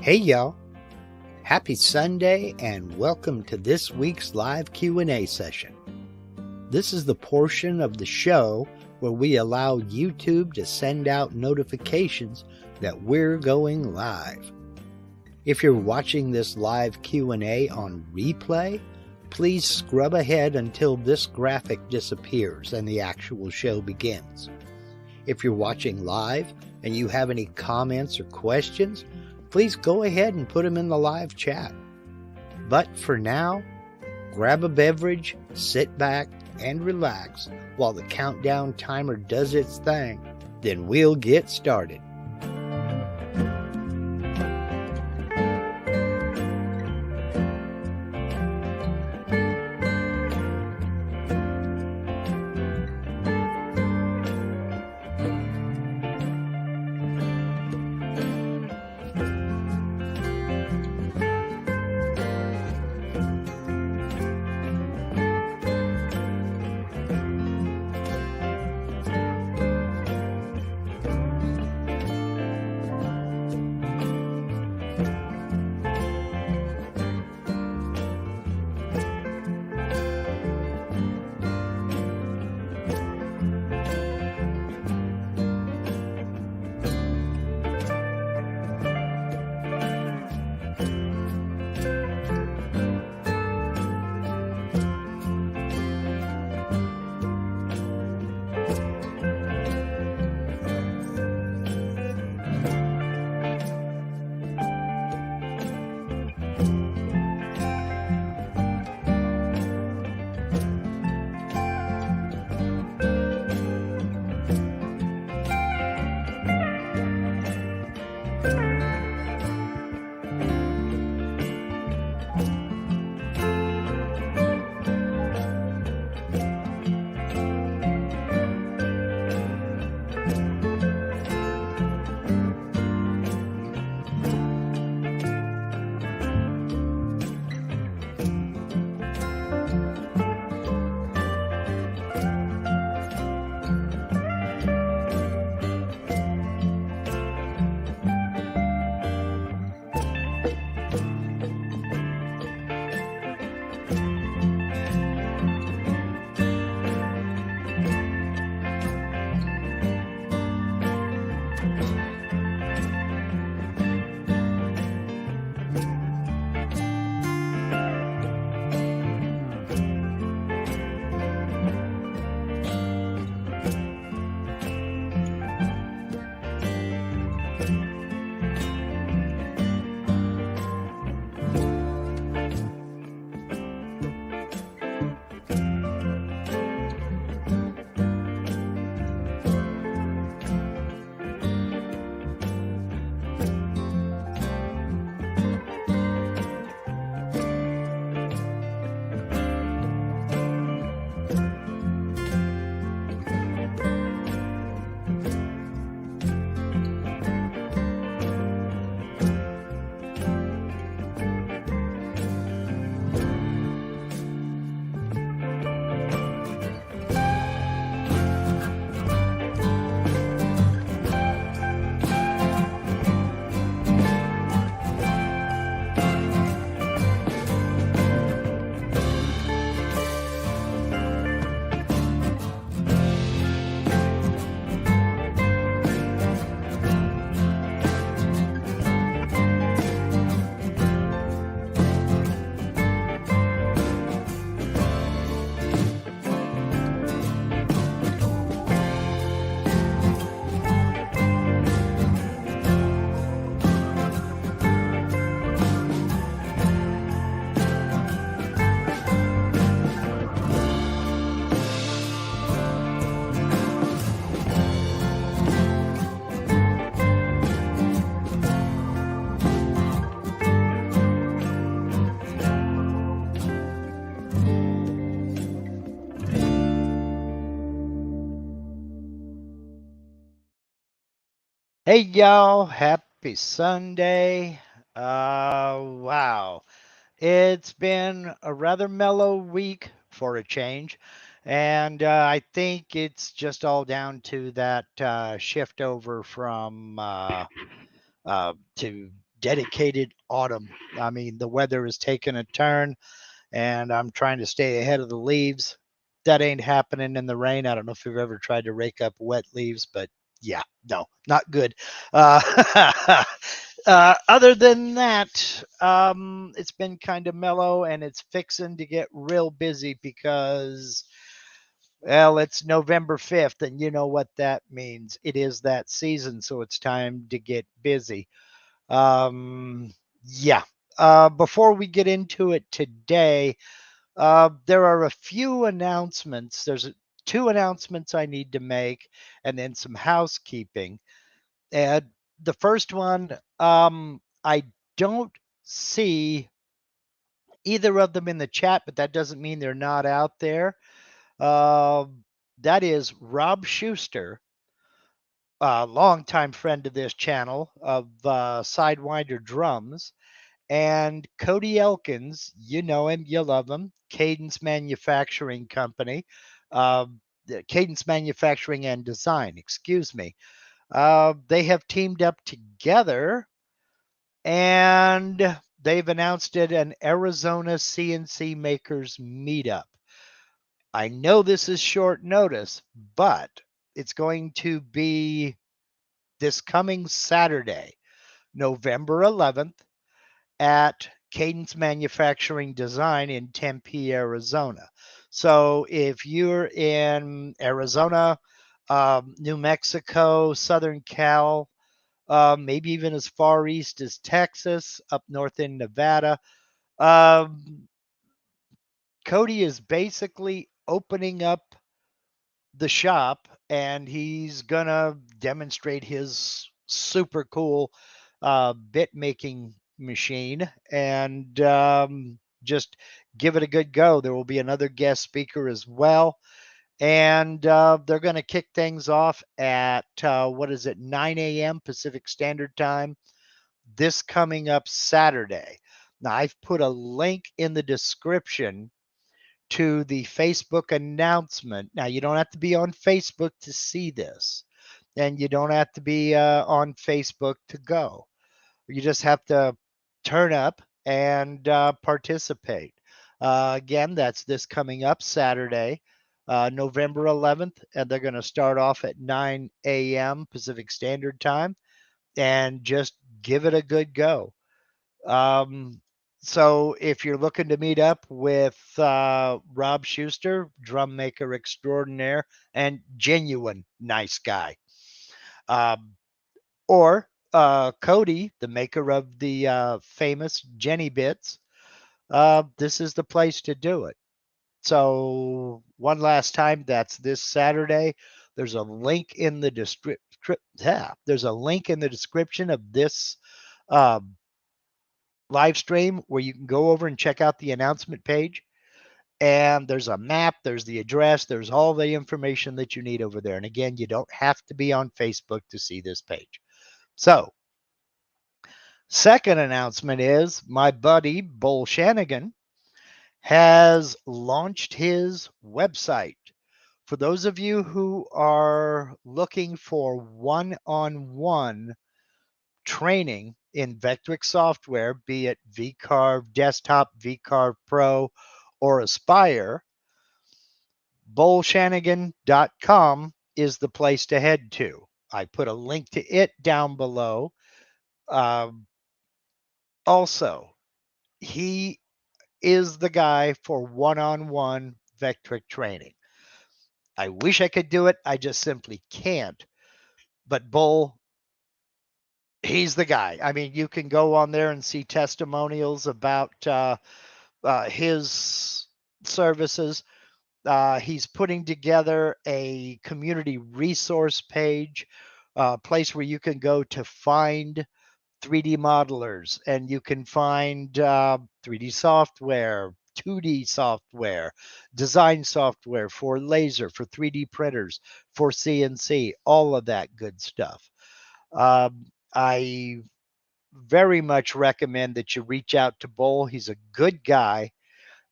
Hey y'all, happy Sunday and welcome to this week's live Q&A session. This is the portion of the show where we allow YouTube to send out notifications that we're going live. If you're watching this live Q&A on replay, please scrub ahead until this graphic disappears and the actual show begins. If you're watching live and you have any comments or questions, please go ahead and put them in the live chat. But for now, grab a beverage, sit back, and relax while the countdown timer does its thing. Then we'll get started. Hey y'all, happy Sunday. Wow. It's been a rather mellow week for a change. And I think it's just all down to that shift over from to dedicated autumn. I mean, the weather has taken a turn, and I'm trying to stay ahead of the leaves. That ain't happening in the rain. I don't know if you've ever tried to rake up wet leaves, but yeah, no, not good. Uh, other than that, it's been kind of mellow, and it's fixing to get real busy because, well, it's November 5th, and you know what that means. It is that season, so it's time to get busy. Um, yeah. Before we get into it today, there are a few announcements. There's two announcements I need to make, and then some housekeeping. And the first one, I don't see either of them in the chat, but that doesn't mean they're not out there. That is Rob Schuster, a longtime friend of this channel of Sidewinder Drums, and Cody Elkins. You know him, you love him. Cadence Manufacturing Company, Cadence Manufacturing and Design, excuse me. They have teamed up together, and they've announced it an Arizona CNC Makers meetup. I know this is short notice, but it's going to be this coming Saturday, November 11th, at Cadence Manufacturing Design in Tempe, Arizona. So if you're in Arizona, New Mexico, Southern Cal, maybe even as far east as Texas, up north in Nevada, um, Cody is basically opening up the shop, and he's gonna demonstrate his super cool bit making machine, and just give it a good go. There will be another guest speaker as well, and they're going to kick things off at what is it, 9 a.m. Pacific Standard Time this coming up Saturday. Now, I've put a link in the description to the Facebook announcement. Now, you don't have to be on Facebook to see this, and you don't have to be on Facebook to go. You just have to turn up and participate. Again, that's this coming up Saturday, November 11th, and they're going to start off at 9 a.m. Pacific Standard Time and just give it a good go. Um, so if you're looking to meet up with Rob Schuster, drum maker extraordinaire and genuine nice guy, um, or Cody, the maker of the famous Jenny Bits, this is the place to do it. So one last time, that's this Saturday. There's a link in the there's a link in the description of this um, live stream where you can go over and check out the announcement page. And there's a map, there's the address, there's all the information that you need over there. And again, you don't have to be on Facebook to see this page. So, second announcement is my buddy Bull Shanigan has launched his website. For those of you who are looking for one-on-one training in Vectric software, be it vCarve Desktop, vCarve Pro, or Aspire, bullshanigan.com is the place to head to. I put a link to it down below. Also, he is the guy for one-on-one Vectric training. I wish I could do it. I just simply can't. But Bull, he's the guy. I mean, you can go on there and see testimonials about his services. He's putting together a community resource page, a place where you can go to find 3D modelers, and you can find 3D software, 2D software, design software for laser, for 3D printers, for CNC, all of that good stuff. I very much recommend that you reach out to Bull. He's a good guy.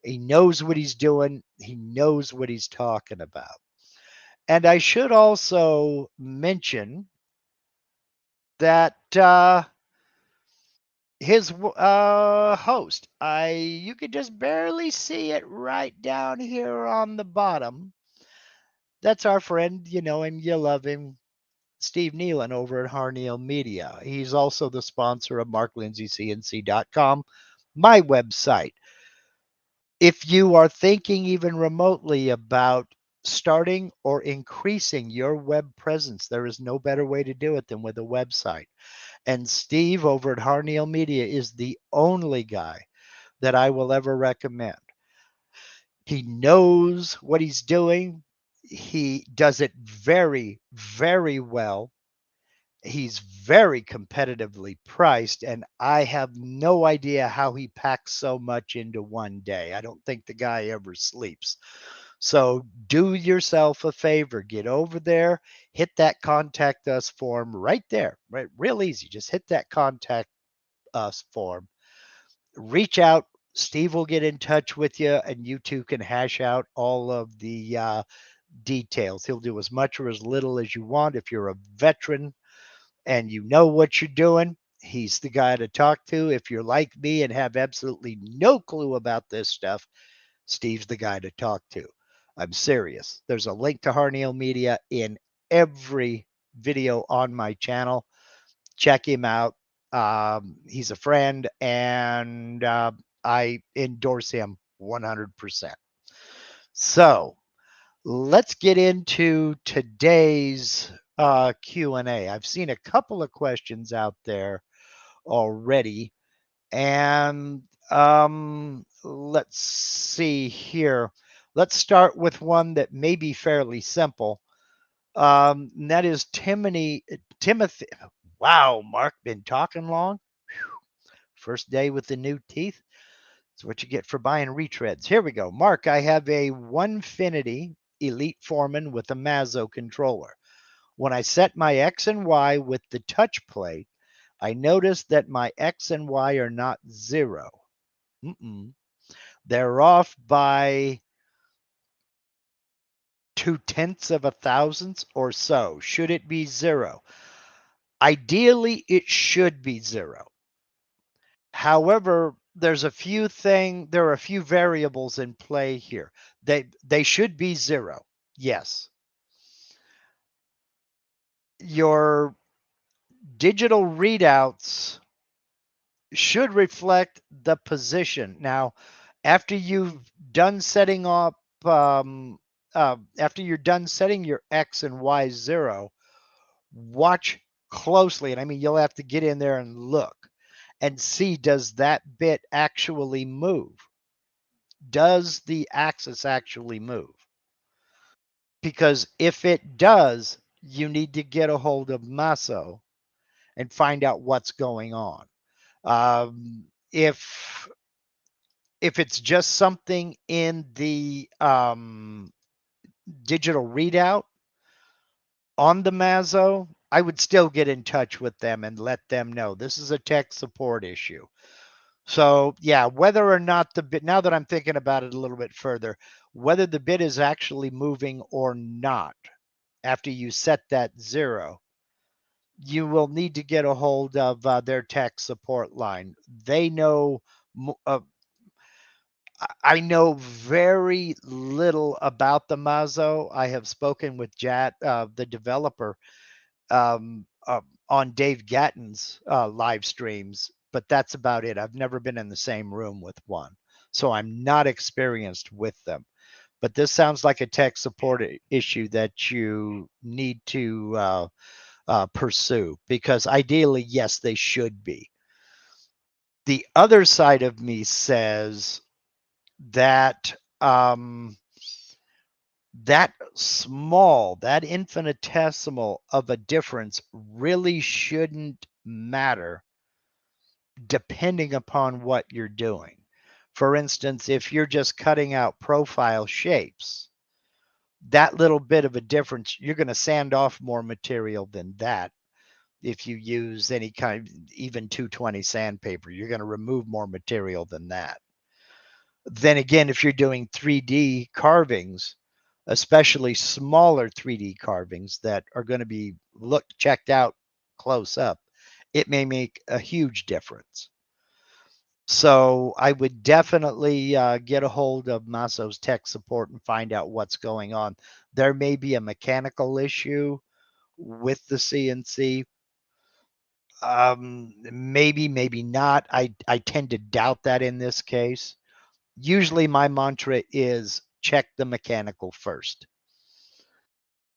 He knows what he's doing. He knows what he's talking about. And I should also mention that his host. You can just barely see it right down here on the bottom. That's our friend. You know him, you love him, Steve Nealon over at Harneal Media. He's also the sponsor of Mark Lindsay CNC.com, my website. If you are thinking even remotely about starting or increasing your web presence, there is no better way to do it than with a website. And Steve over at Harneal Media is the only guy that I will ever recommend. He knows what he's doing. He does it very, very well. He's very competitively priced, and I have no idea how he packs so much into one day. I don't think the guy ever sleeps. So do yourself a favor, get over there, hit that contact us form right there, right? Real easy. Just hit that contact us form, reach out. Steve will get in touch with you, and you two can hash out all of the details. He'll do as much or as little as you want. If you're a veteran and you know what you're doing, he's the guy to talk to. If you're like me and have absolutely no clue about this stuff, Steve's the guy to talk to. I'm serious. There's a link to Harneal Media in every video on my channel. Check him out. He's a friend, and I endorse him 100%. So let's get into today's Q&A. I've seen a couple of questions out there already, and let's see here. Let's start with one that may be fairly simple. And that is Timothy. Wow, Mark, been talking long. Whew. First day with the new teeth. That's what you get for buying retreads. Here we go. Mark, I have a Onefinity Elite Foreman with a Mazzo controller. When I set my X and Y with the touch plate, I noticed that my X and Y are not 0. They're off by 0.2 of a thousandths or so. Should it be 0? Ideally, it should be 0. However, there are a few variables in play here. They should be 0. Yes. Your digital readouts should reflect the position. Now, after you've done setting up after you're done setting your X and Y 0, watch closely. And I mean, you'll have to get in there and look and see, does that bit actually move? Does the axis actually move? Because if it does, you need to get a hold of Masso and find out what's going on. If it's just something in the digital readout on the Mazzo, I would still get in touch with them and let them know this is a tech support issue. So yeah, whether or not the bit, now that I'm thinking about it a little bit further, whether the bit is actually moving or not after you set that 0, you will need to get a hold of their tech support line. They know, I know very little about the Mazzo. I have spoken with Jat, the developer, on Dave Gatton's live streams, but that's about it. I've never been in the same room with one, so I'm not experienced with them. But this sounds like a tech support issue that you need to pursue, because ideally, yes, they should be. The other side of me says that that infinitesimal of a difference really shouldn't matter depending upon what you're doing. For instance, if you're just cutting out profile shapes, that little bit of a difference, you're going to sand off more material than that. If you use any kind of even 220 sandpaper, you're going to remove more material than that. Then again, if you're doing 3D carvings, especially smaller 3D carvings that are going to be checked out close up, it may make a huge difference. So I would definitely get a hold of Maso's tech support and find out what's going on. There may be a mechanical issue with the CNC. Maybe, maybe not. I tend to doubt that in this case. Usually my mantra is check the mechanical first.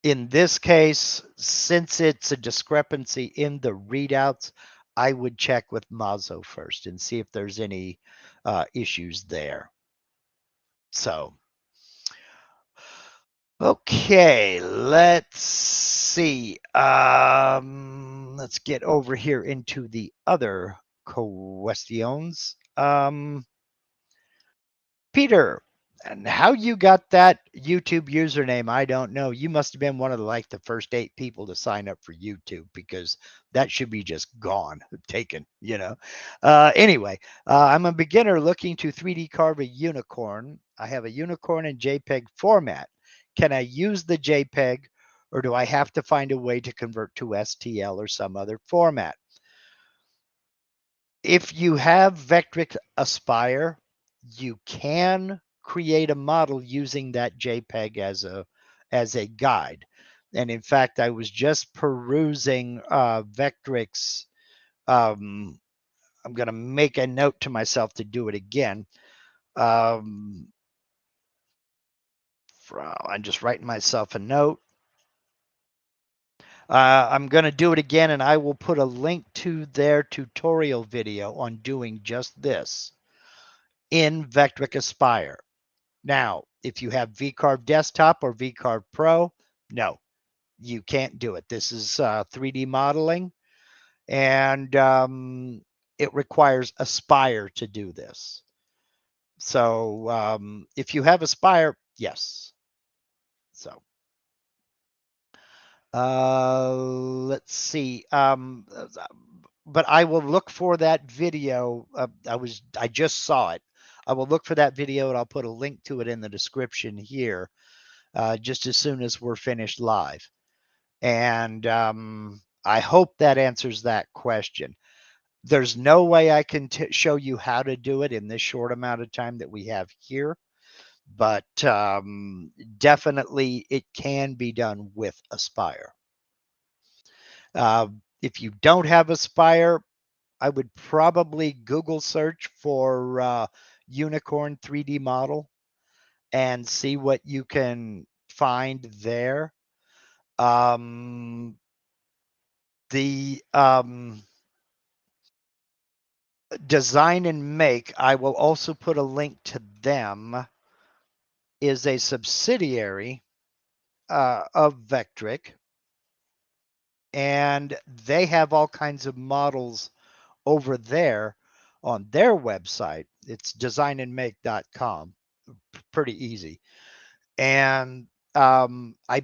In this case, since it's a discrepancy in the readouts, I would check with Mazo first and see if there's any issues there. So, okay, let's see. Let's get over here into the other questions. Peter, and how you got that YouTube username, I don't know. You must have been one of the first 8 people to sign up for YouTube, because that should be just gone, taken, Anyway, I'm a beginner looking to 3D carve a unicorn. I have a unicorn in JPEG format. Can I use the JPEG, or do I have to find a way to convert to STL or some other format? If you have Vectric Aspire, you can create a model using that JPEG as a guide. And in fact, I was just perusing Vectric's. I'm going to make a note to myself to do it again. I'm just writing myself a note. I'm going to do it again, and I will put a link to their tutorial video on doing just this in Vectric Aspire. Now, if you have VCarve Desktop or VCarve Pro, no, you can't do it. This is 3D modeling, and it requires Aspire to do this. So if you have Aspire, yes. So let's see. But I will look for that video. I just saw it. I will look for that video, and I'll put a link to it in the description here, just as soon as we're finished live. And I hope that answers that question. There's no way I can show you how to do it in this short amount of time that we have here, but definitely it can be done with Aspire. If you don't have Aspire, I would probably Google search for unicorn 3D model and see what you can find there. The Design and Make, I will also put a link to them, is a subsidiary of Vectric, and they have all kinds of models over there on their website. It's designandmake.com. Pretty easy. And I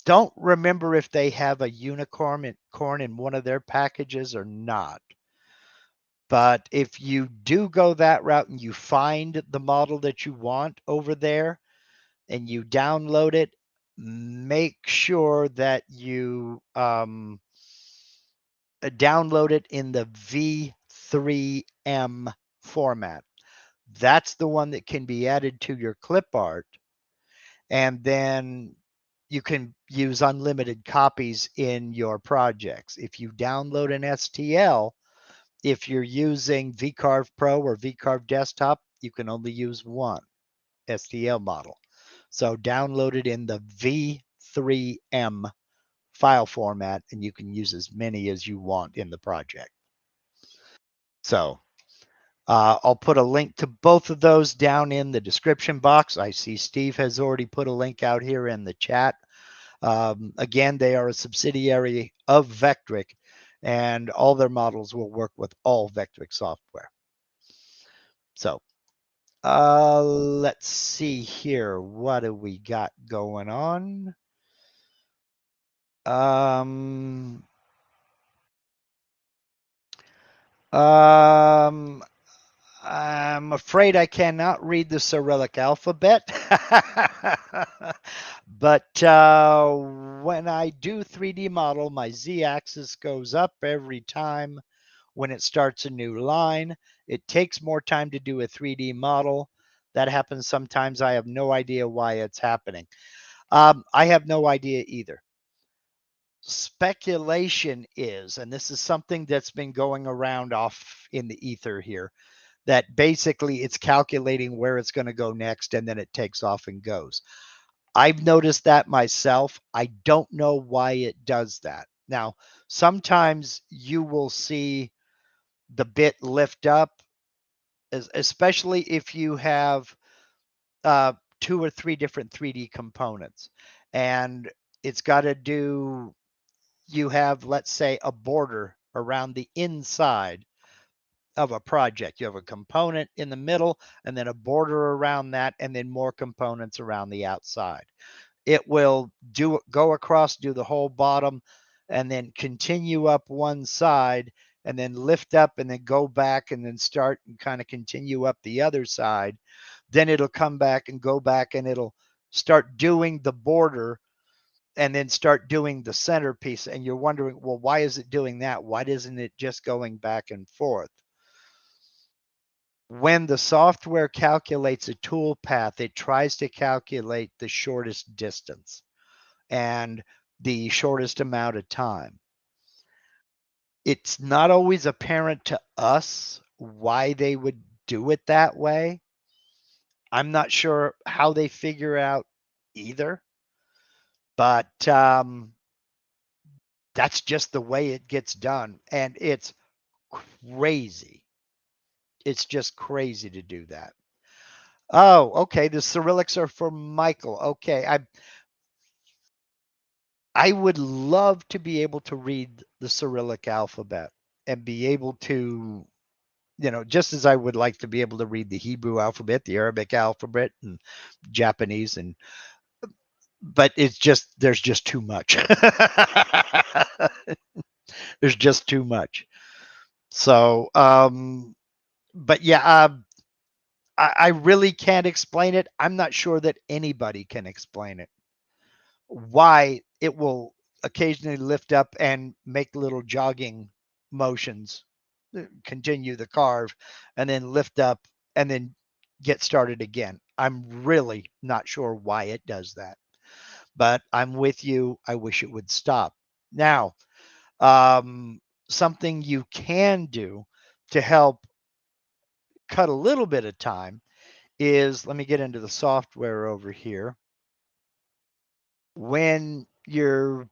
don't remember if they have a unicorn in one of their packages or not. But if you do go that route and you find the model that you want over there and you download it, make sure that you download it in the V3M format. That's the one that can be added to your clip art, and then you can use unlimited copies in your projects. If you download an STL, if you're using VCarve Pro or VCarve Desktop, you can only use one STL model. So download it in the V3M file format, and you can use as many as you want in the project. So I'll put a link to both of those down in the description box. I see Steve has already put a link out here in the chat. Again, they are a subsidiary of Vectric, and all their models will work with all Vectric software. So let's see here. What do we got going on? I'm afraid I cannot read the Cyrillic alphabet, but when I do 3D model, my Z-axis goes up every time when it starts a new line. It takes more time to do a 3D model. That happens sometimes. I have no idea why it's happening. I have no idea either. Speculation is, and this is something that's been going around off in the ether here, that basically it's calculating where it's going to go next and then it takes off and goes. I've noticed that myself. I don't know why it does that. Now, sometimes you will see the bit lift up, especially if you have 2 or 3 different 3D components. And it's got to do, you have, let's say, a border around the inside of a project. You have a component in the middle and then a border around that and then more components around the outside. It will go across, do the whole bottom, and then continue up one side and then lift up and then go back and then start and kind of continue up the other side. Then it'll come back and go back and it'll start doing the border and then start doing the centerpiece. And you're wondering, well, why is it doing that? Why isn't it just going back and forth? When the software calculates a tool path, it tries to calculate the shortest distance and the shortest amount of time. It's not always apparent to us why they would do it that way. I'm not sure how they figure out either, but that's just the way it gets done. And it's crazy. It's just crazy to do that. Oh, okay. The Cyrillics are for Michael. Okay. I would love to be able to read the Cyrillic alphabet and be able to, just as I would like to be able to read the Hebrew alphabet, the Arabic alphabet, and Japanese, but there's just too much. There's just too much. So, but yeah, I really can't explain it. I'm not sure that anybody can explain it. Why it will occasionally lift up and make little jogging motions, continue the carve, and then lift up and then get started again. I'm really not sure why it does that, but I'm with you. I wish it would stop. Now, something you can do to help cut a little bit of time is, let me get into the software over here. When you're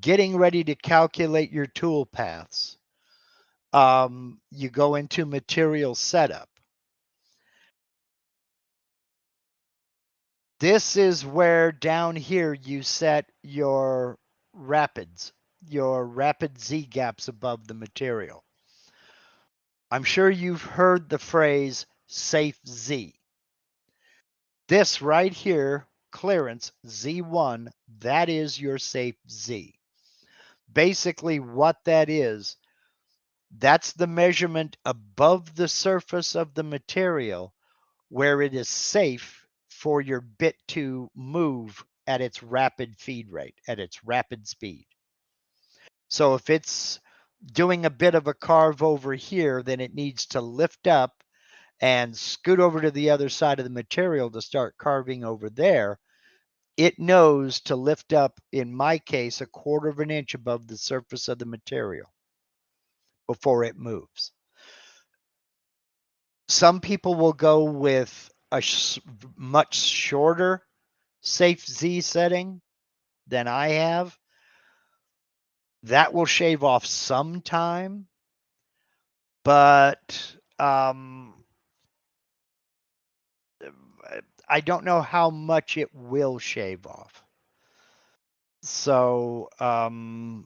getting ready to calculate your tool paths, you go into material setup. This is where down here you set your rapids, your rapid Z gaps above the material. I'm sure you've heard the phrase safe Z. This right here, clearance Z1, that is your safe Z. Basically what that is, that's the measurement above the surface of the material where it is safe for your bit to move at its rapid feed rate, at its rapid speed. So if it's doing a bit of a carve over here, then it needs to lift up and scoot over to the other side of the material to start carving over there. It knows to lift up, in my case, 1/4 of an inch above the surface of the material before it moves. Some people will go with a much shorter safe Z setting than I have. That will shave off some time, but I don't know how much it will shave off. So, well,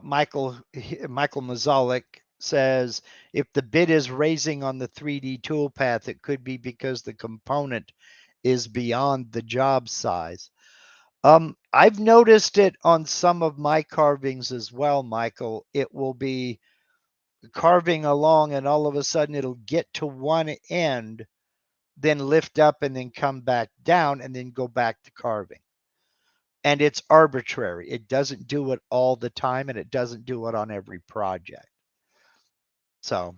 Michael Mazalik says if the bit is raising on the 3D toolpath, it could be because the component is beyond the job size. I've noticed it on some of my carvings as well, Michael. It will be carving along and all of a sudden it'll get to one end, then lift up and then come back down and then go back to carving. And it's arbitrary. It doesn't do it all the time and it doesn't do it on every project. So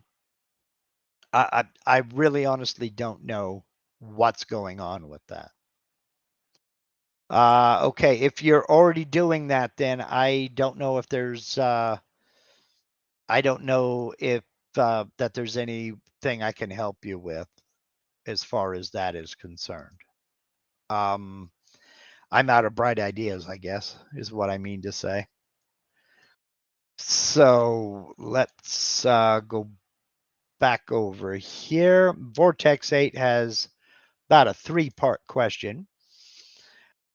I really honestly don't know what's going on with that. Okay, if you're already doing that, then I don't know if there's I don't know if that there's anything I can help you with as far as that is concerned. I'm out of bright ideas, I guess, is what I mean to say. So let's go back over here. Vortex 8 has about a 3-part question.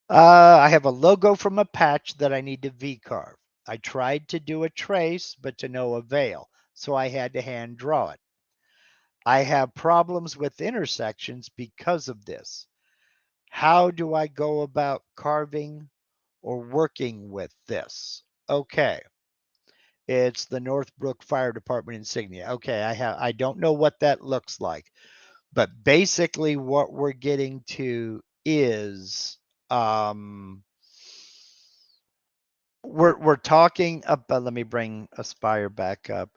I have a logo from a patch that I need to V-carve. I tried to do a trace, but to no avail, so I had to hand draw it. I have problems with intersections because of this. How do I go about carving or working with this? Okay. It's the Northbrook Fire Department insignia. Okay, I don't know what that looks like. But basically what we're getting to is we're talking about, let me bring Aspire back up.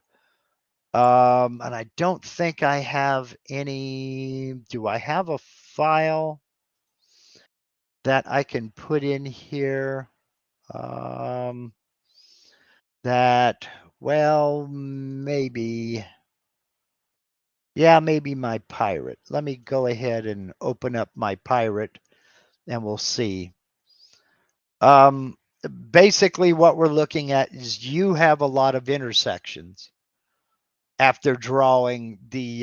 And I don't think I have any, do I have a file that I can put in here? That, well, maybe, yeah, maybe my pirate. Let me go ahead and open up my pirate and we'll see. Basically what we're looking at is you have a lot of intersections after drawing the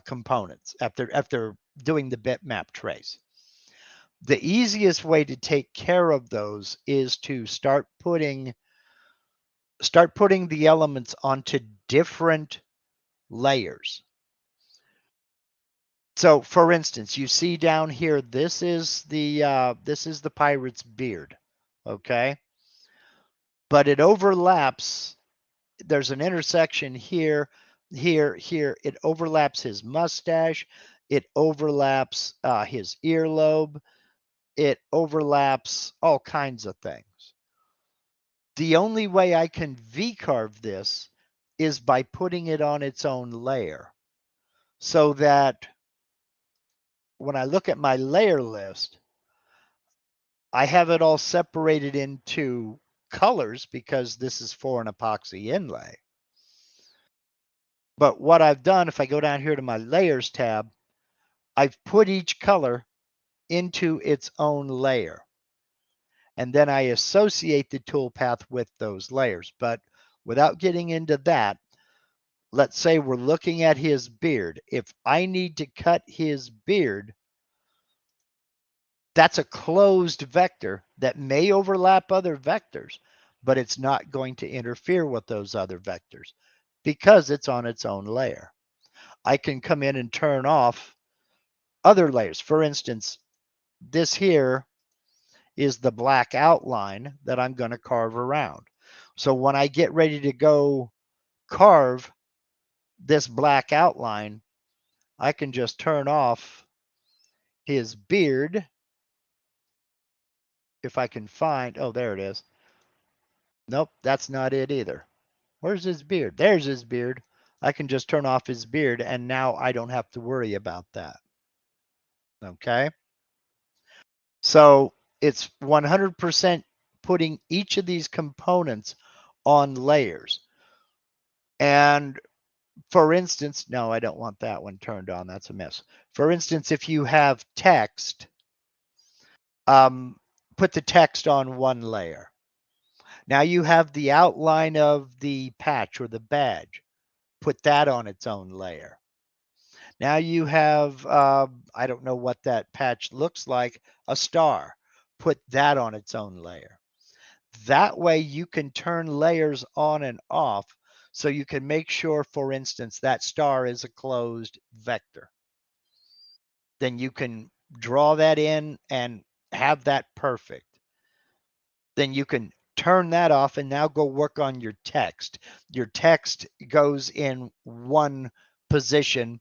components, after doing the bitmap trace. The easiest way to take care of those is to start putting the elements onto different layers. So for instance, you see down here, this is the pirate's beard, okay? But it overlaps. There's an intersection here, here, here. It overlaps his mustache. It overlaps his earlobe. It overlaps all kinds of things. The only way I can V-carve this is by putting it on its own layer, so that when I look at my layer list, I have it all separated into colors because this is for an epoxy inlay. But what I've done, if I go down here to my layers tab, I've put each color into its own layer. And then I associate the toolpath with those layers. But without getting into that, let's say we're looking at his beard. If I need to cut his beard, that's a closed vector that may overlap other vectors, but it's not going to interfere with those other vectors because it's on its own layer. I can come in and turn off other layers. For instance, this here is the black outline that I'm going to carve around. So when I get ready to go carve this black outline, I can just turn off his beard. If I can find, oh, there it is. Nope, that's not it either. Where's his beard? There's his beard. I can just turn off his beard and now I don't have to worry about that. Okay. So it's 100% putting each of these components on layers. And for instance, no, I don't want that one turned on. That's a mess. For instance, if you have text, put the text on one layer. Now you have the outline of the patch or the badge. Put that on its own layer. Now you have, I don't know what that patch looks like, a star. Put that on its own layer. That way you can turn layers on and off so you can make sure, for instance, that star is a closed vector. Then you can draw that in and have that perfect. Then you can turn that off and now go work on your text. Your text goes in one position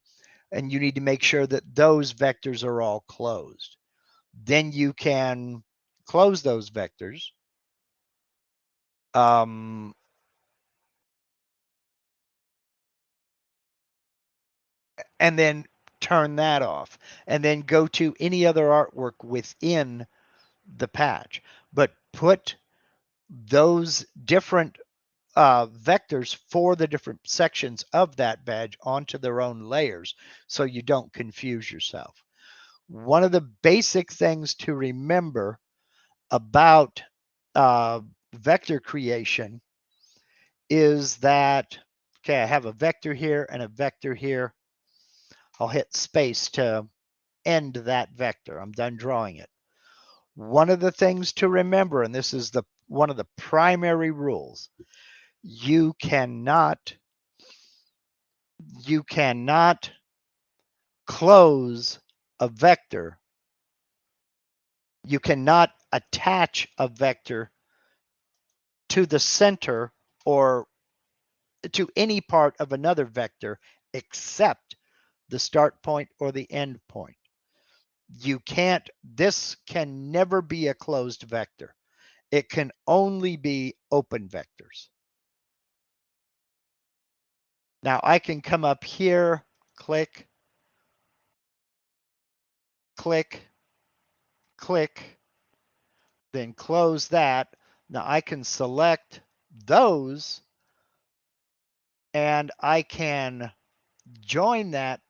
and you need to make sure that those vectors are all closed. Then you can close those vectors. and then turn that off, and then go to any other artwork within the patch. But put those different vectors for the different sections of that badge onto their own layers so you don't confuse yourself. One of the basic things to remember about vector creation is that, okay, I have a vector here and a vector here. I'll hit space to end that vector. I'm done drawing it. One of the things to remember, and this is one of the primary rules, you cannot close a vector. You cannot attach a vector to the center or to any part of another vector except the start point or the end point. This can never be a closed vector. It can only be open vectors. Now I can come up here, click, click, click, then close that. Now I can select those and I can join that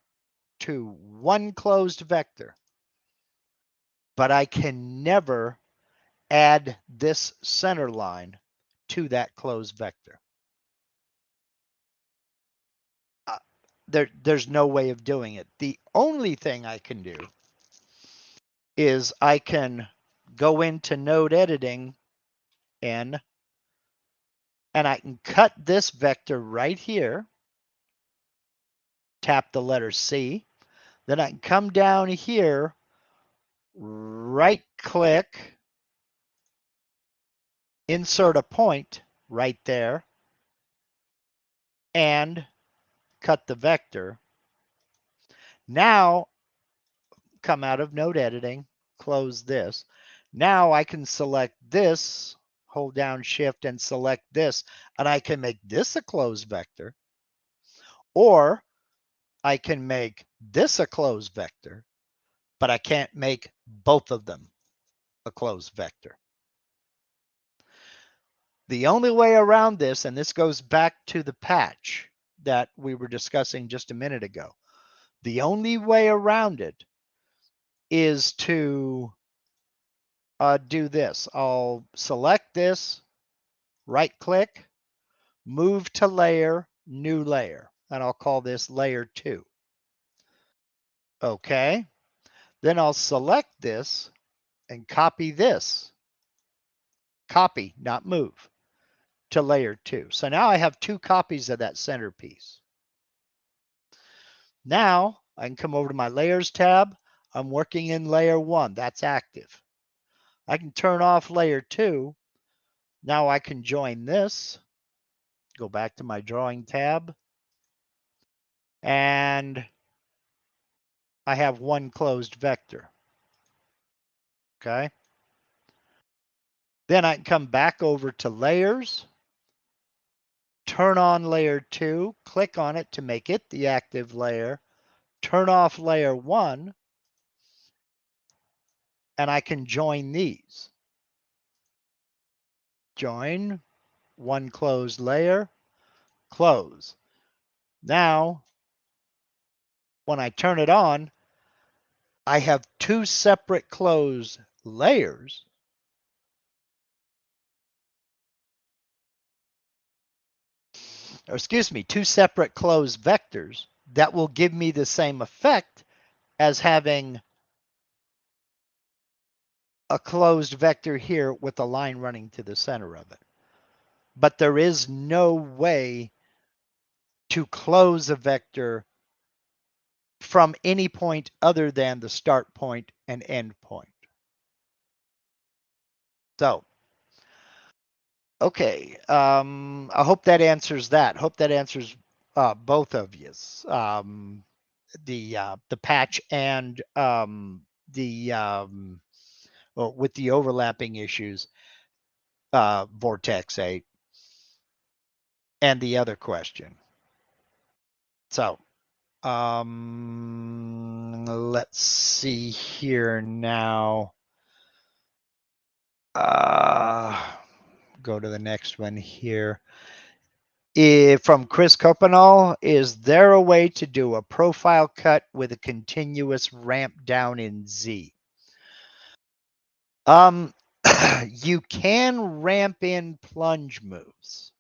to one closed vector, but I can never add this center line to that closed vector. There's no way of doing it. The only thing I can do is I can go into node editing and I can cut this vector right here, tap the letter C, then I can come down here, right click, insert a point right there, and cut the vector. Now come out of node editing, close this. Now I can select this, hold down shift and select this, and I can make this a closed vector, or I can make this a closed vector, but I can't make both of them a closed vector. The only way around this, and this goes back to the patch that we were discussing just a minute ago, the only way around it is to do this. I'll select this, right click, move to layer, new layer, and I'll call this layer 2. Okay, then I'll select this and copy this. Copy, not move, to layer 2. So now I have 2 copies of that centerpiece. Now I can come over to my layers tab. I'm working in layer 1. That's active. I can turn off layer 2. Now I can join this. Go back to my drawing tab. And I have one closed vector. Okay. Then I can come back over to layers, turn on layer 2, click on it to make it the active layer, turn off layer 1, and I can join these. Join, one closed layer, close. Now, when I turn it on, I have 2 separate closed layers. Or excuse me, 2 separate closed vectors that will give me the same effect as having a closed vector here with a line running to the center of it. But there is no way to close a vector from any point other than the start point and end point. So, okay, I hope that answers that. Hope that answers both of you. The patch and with the overlapping issues, Vortex 8, and the other question. So Let's see here now. Go to the next one here. From Chris Copenal, is there a way to do a profile cut with a continuous ramp down in Z? You can ramp in plunge moves.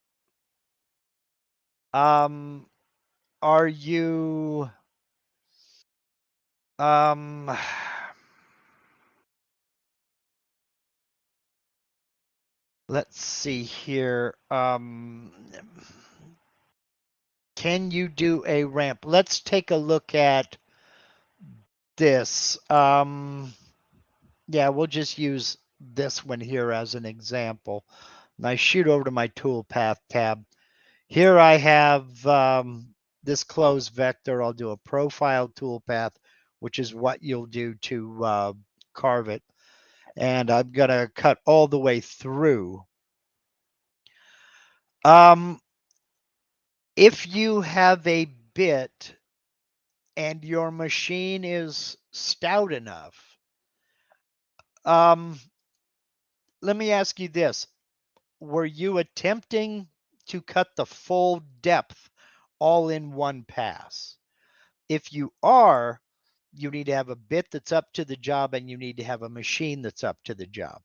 Are you let's see here. Can you do a ramp? Let's take a look at this. Yeah, we'll just use this one here as an example. And I shoot over to my toolpath tab. Here I have this closed vector. I'll do a profile toolpath, which is what you'll do to carve it. And I'm going to cut all the way through. If you have a bit and your machine is stout enough, let me ask you this. Were you attempting to cut the full depth all in one pass? If you are, you need to have a bit that's up to the job and you need to have a machine that's up to the job.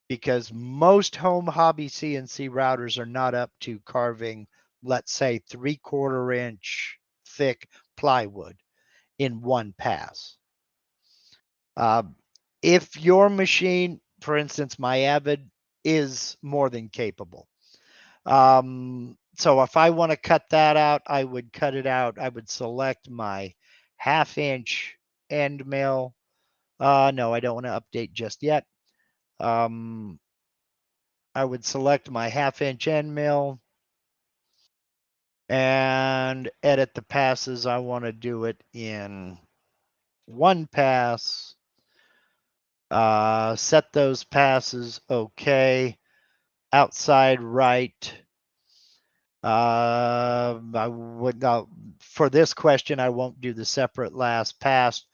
Because most home hobby CNC routers are not up to carving, let's say, 3/4 inch thick plywood in one pass. If your machine, for instance, my Avid, is more than capable. So if I want to cut that out, I would cut it out. I would select my 1/2 inch end mill. No, I don't want to update just yet. I would select my 1/2 inch end mill and edit the passes. I want to do it in one pass. Set those passes okay. Outside right. I would for this question, I won't do the separate last pass.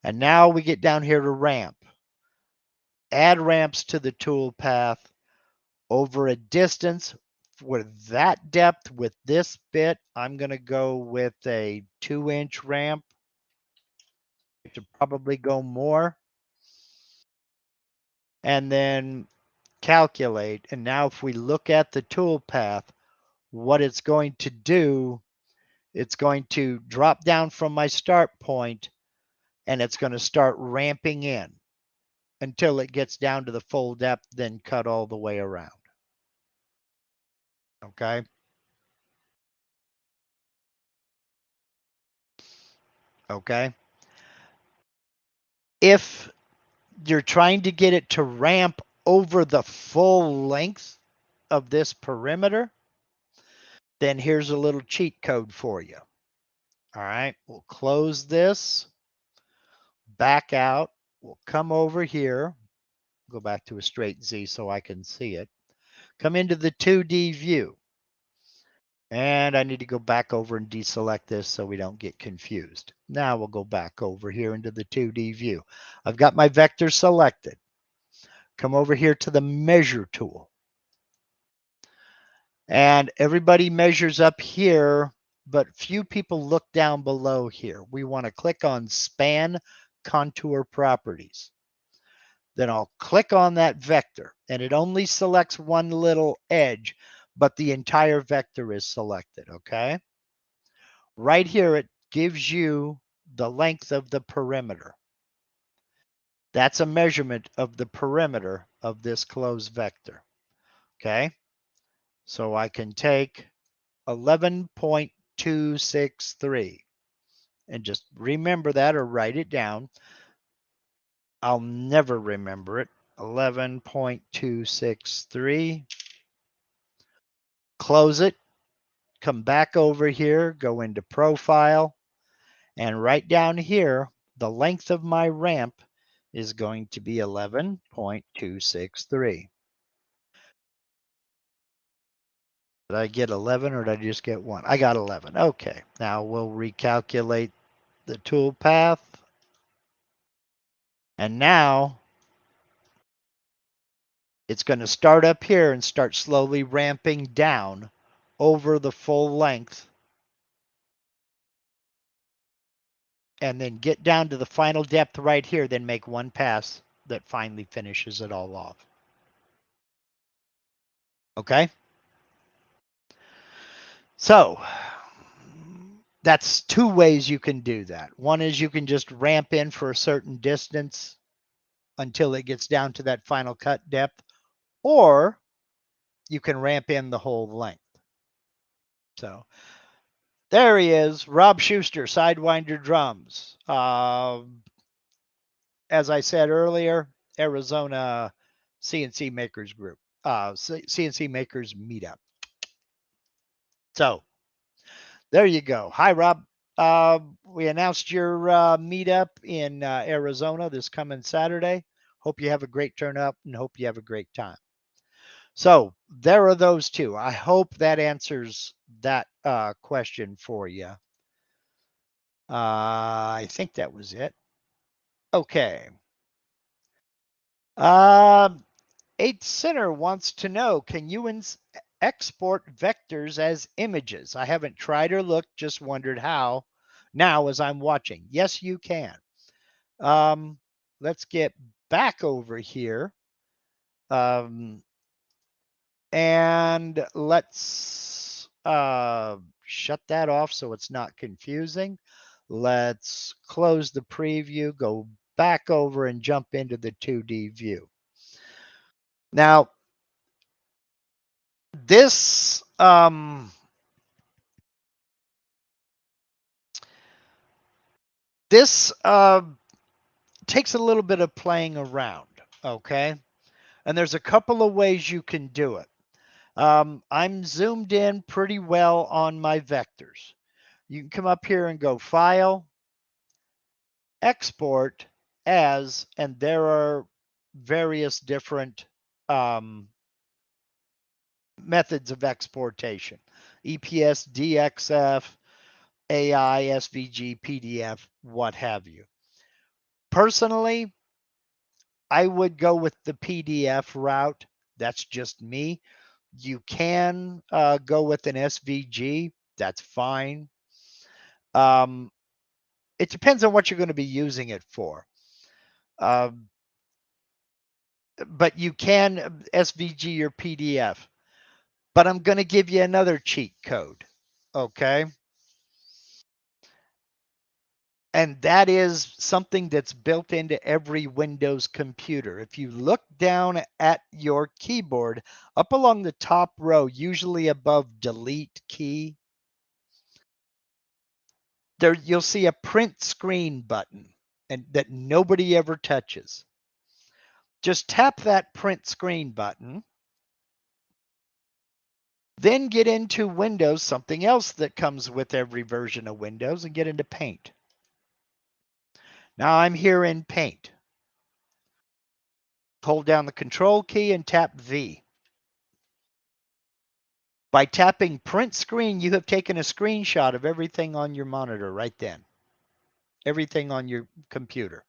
And now we get down here to ramp. Add ramps to the tool path over a distance for that depth with this bit. I'm going to go with a 2-inch ramp. I should probably go more. And then calculate. And now if we look at the tool path, what it's going to do, it's going to drop down from my start point and it's going to start ramping in until it gets down to the full depth, then cut all the way around. Okay. Okay. If you're trying to get it to ramp over the full length of this perimeter, then here's a little cheat code for you. All right. We'll close this, back out. We'll come over here, go back to a straight Z so I can see it. Come into the 2D view. And I need to go back over and deselect this so we don't get confused. Now we'll go back over here into the 2D view. I've got my vector selected. Come over here to the measure tool. And everybody measures up here, but few people look down below here. We want to click on span contour properties. Then I'll click on that vector and it only selects one little edge, but the entire vector is selected, okay? Right here, it gives you the length of the perimeter. That's a measurement of the perimeter of this closed vector, okay? So I can take 11.263 and just remember that or write it down. I'll never remember it. 11.263. Close it. Come back over here, go into profile, and right down here, the length of my ramp is going to be 11.263. Did I get 11 or did I just get 1? I got 11. Okay. Now we'll recalculate the tool path. And now it's going to start up here and start slowly ramping down over the full length. And then get down to the final depth right here, then make one pass that finally finishes it all off. Okay? So that's two ways you can do that. One is you can just ramp in for a certain distance until it gets down to that final cut depth, or you can ramp in the whole length. So there he is, Rob Schuster, Sidewinder Drums. As I said earlier, Arizona CNC Makers Group, CNC Makers Meetup. So there you go. Hi, Rob. We announced your meetup in Arizona this coming Saturday. Hope you have a great turnout and hope you have a great time. So there are those two. I hope that answers that question for you. I think that was it. Okay. 8th Center wants to know, can you export vectors as images? I haven't tried or looked, just wondered how now as I'm watching. Yes, you can. Let's get back over here. And let's shut that off so it's not confusing. Let's close the preview, go back over and jump into the 2D view. Now, this takes a little bit of playing around, okay? And there's a couple of ways you can do it. I'm zoomed in pretty well on my vectors. You can come up here and go File, Export as, and there are various different methods of exportation. EPS, DXF, AI, SVG, PDF, what have you. Personally, I would go with the PDF route. That's just me. You can go with an SVG. That's fine. It depends on what you're going to be using it for. But you can SVG your PDF. But I'm going to give you another cheat code. Okay. And that is something that's built into every Windows computer. If you look down at your keyboard, up along the top row, usually above Delete key, there you'll see a print screen button and that nobody ever touches. Just tap that print screen button. Then get into Windows, something else that comes with every version of Windows, and get into Paint. Now I'm here in Paint. Hold down the Control key and tap V. By tapping Print Screen, you have taken a screenshot of everything on your monitor right then. Everything on your computer.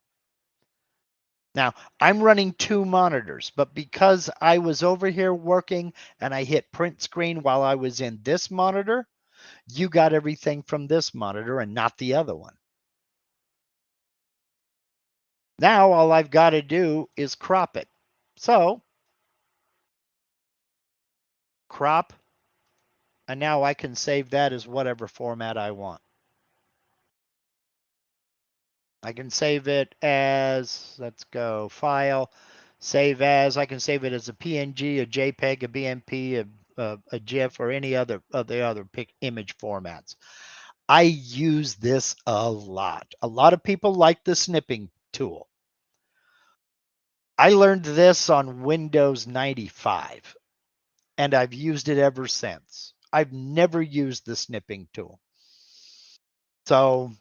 Now, I'm running 2 monitors, but because I was over here working and I hit Print Screen while I was in this monitor, you got everything from this monitor and not the other one. Now, all I've got to do is crop it. So, crop, and now I can save that as whatever format I want. I can save it as, let's go, File, Save As. I can save it as a PNG, a JPEG, a BMP, a GIF, or any other of the other image formats. I use this a lot. A lot of people like the snipping tool. I learned this on Windows 95, and I've used it ever since. I've never used the snipping tool. So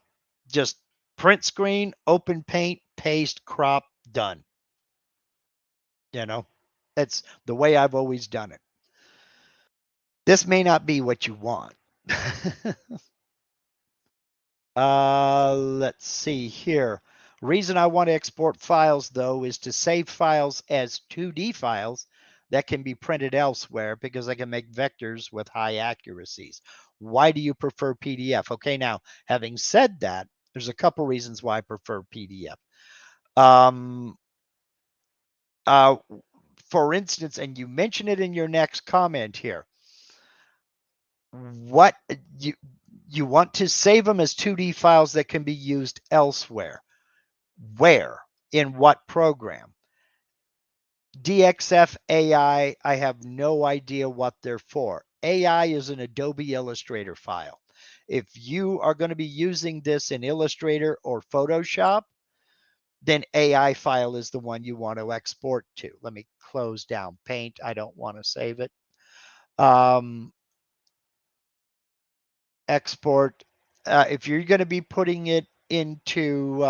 just print screen, open Paint, paste, crop, done. You know, that's the way I've always done it. This may not be what you want. Let's see here. Reason I want to export files, though, is to save files as 2D files that can be printed elsewhere because I can make vectors with high accuracies. Why do you prefer PDF? Okay, now, having said that, there's a couple reasons why I prefer PDF. Um, uh, for instance, and you mention it in your next comment here, what you want to save them as 2D files that can be used elsewhere. Where? In what program? DXF AI, I have no idea what they're for. AI is an Adobe Illustrator file. If you are going to be using this in Illustrator or Photoshop, then AI file is the one you want to export to. Let me close down Paint. I don't want to save it. Export. If you're going to be putting it into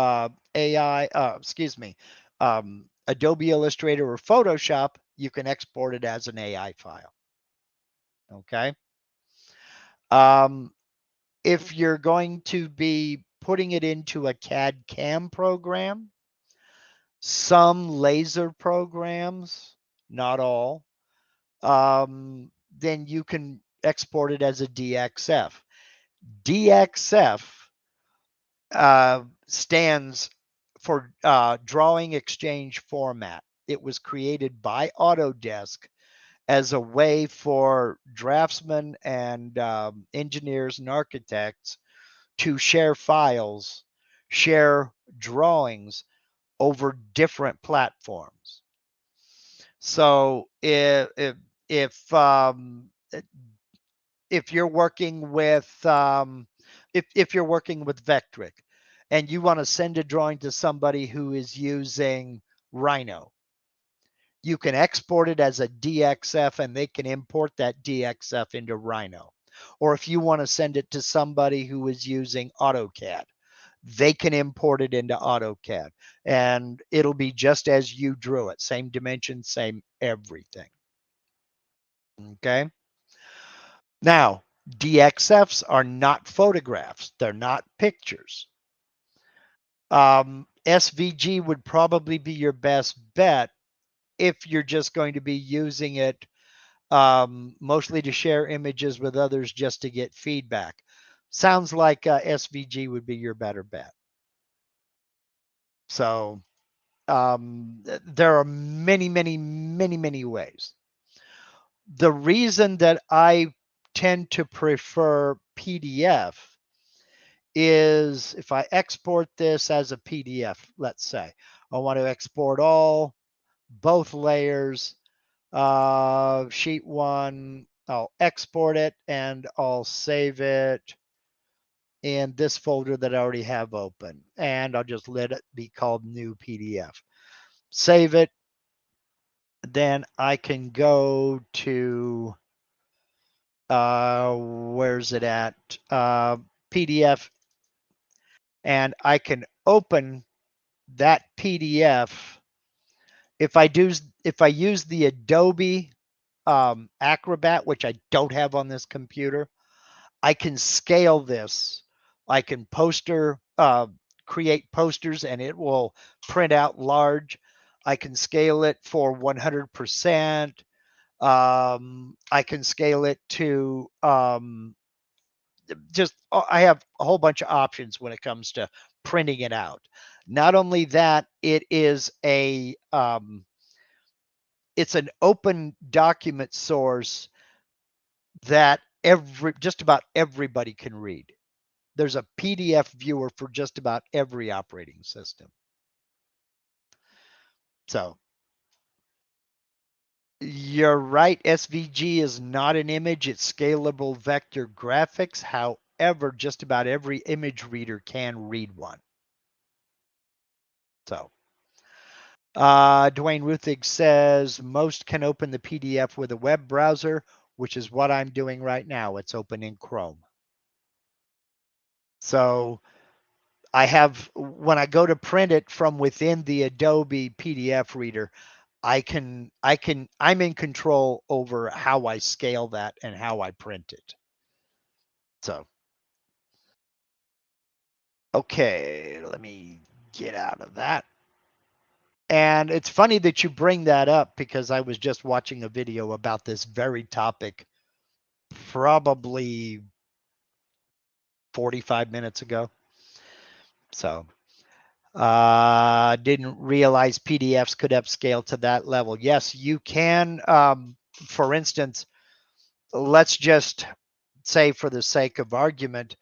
Adobe Illustrator or Photoshop, you can export it as an AI file. Okay. If you're going to be putting it into a CAD CAM program, some laser programs, not all, then you can export it as a DXF. DXF stands for Drawing Exchange Format. It was created by Autodesk as a way for draftsmen and engineers and architects to share files, share drawings over different platforms. So if you're working with if you're working with Vectric and you want to send a drawing to somebody who is using Rhino, you can export it as a DXF and they can import that DXF into Rhino. Or if you want to send it to somebody who is using AutoCAD, they can import it into AutoCAD and it'll be just as you drew it, same dimension, same everything. Okay. Now, DXFs are not photographs. They're not pictures. SVG would probably be your best bet if you're just going to be using it mostly to share images with others just to get feedback. Sounds like SVG would be your better bet. So there are many, many, many, many ways. The reason that I tend to prefer PDF is if I export this as a PDF, let's say, I want to export both layers, sheet one, I'll export it and I'll save it in this folder that I already have open. And I'll just let it be called new PDF. Save it. Then I can go to, where's it at? PDF. And I can open that PDF. If I use the Adobe Acrobat, which I don't have on this computer, I can scale this. I can create posters and it will print out large. I can scale it for 100%. I can scale it to I have a whole bunch of options when it comes to printing it out. Not only that, it is it's an open document source that just about everybody can read. There's a PDF viewer for just about every operating system. So you're right, SVG is not an image, it's scalable vector graphics. However, just about every image reader can read one. So Dwayne Ruthig says most can open the PDF with a web browser, which is what I'm doing right now. It's open in Chrome. So when I go to print it from within the Adobe PDF reader, I'm in control over how I scale that and how I print it. So, okay, let me get out of that. And it's funny that you bring that up because I was just watching a video about this very topic probably 45 minutes ago. So, didn't realize PDFs could upscale to that level. Yes, you can. For instance, let's just say for the sake of argument,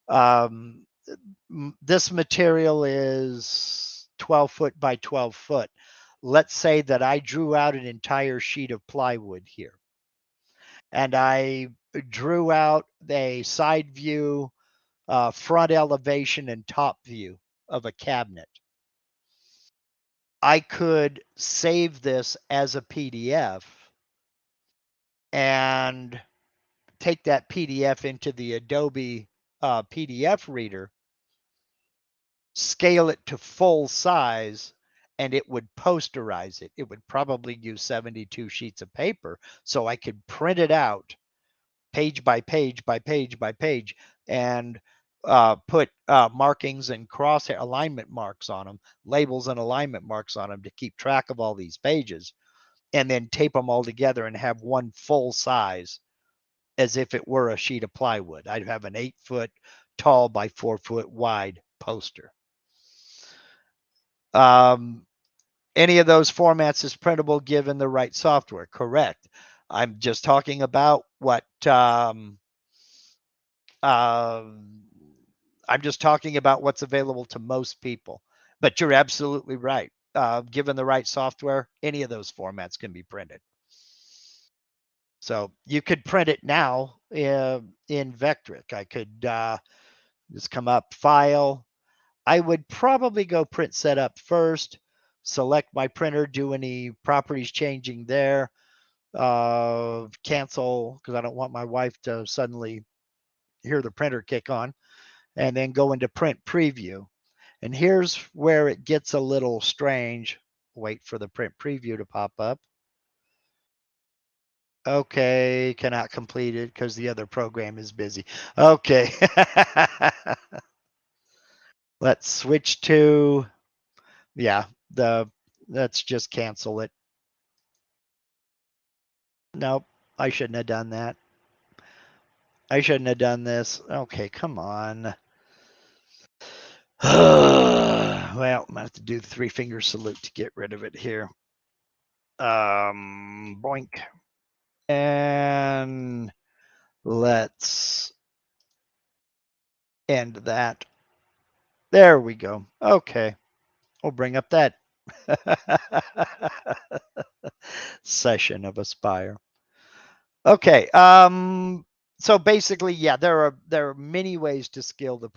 um, this material is 12 foot by 12 foot. Let's say that I drew out an entire sheet of plywood here and I drew out a side view, front elevation, and top view of a cabinet. I could save this as a PDF and take that PDF into the Adobe PDF reader, scale it to full size, and it would posterize it. It would probably use 72 sheets of paper, so I could print it out page by page by page by page and put markings and crosshair alignment marks on them, labels and alignment marks on them to keep track of all these pages, and then tape them all together and have one full size as if it were a sheet of plywood. I'd have an 8-foot tall by 4-foot wide poster. Any of those formats is printable given the right software. Correct. I'm just talking about what I'm just talking about what's available to most people. But you're absolutely right. Given the right software, any of those formats can be printed. So you could print it now in Vectric. I could just come up, File. I would probably go Print Setup first, select my printer, do any properties changing there, cancel because I don't want my wife to suddenly hear the printer kick on, and then go into Print Preview. And here's where it gets a little strange. Wait for the Print Preview to pop up. Okay, cannot complete it because the other program is busy. Okay. Let's switch to, yeah, let's just cancel it. Nope, I shouldn't have done that. I shouldn't have done this. Okay, come on. Well, I'm gonna have to do the 3-finger salute to get rid of it here. Boink. And let's end that. There we go. Okay. We'll bring up that session of Aspire. Okay. So basically, yeah, there are many ways to skin the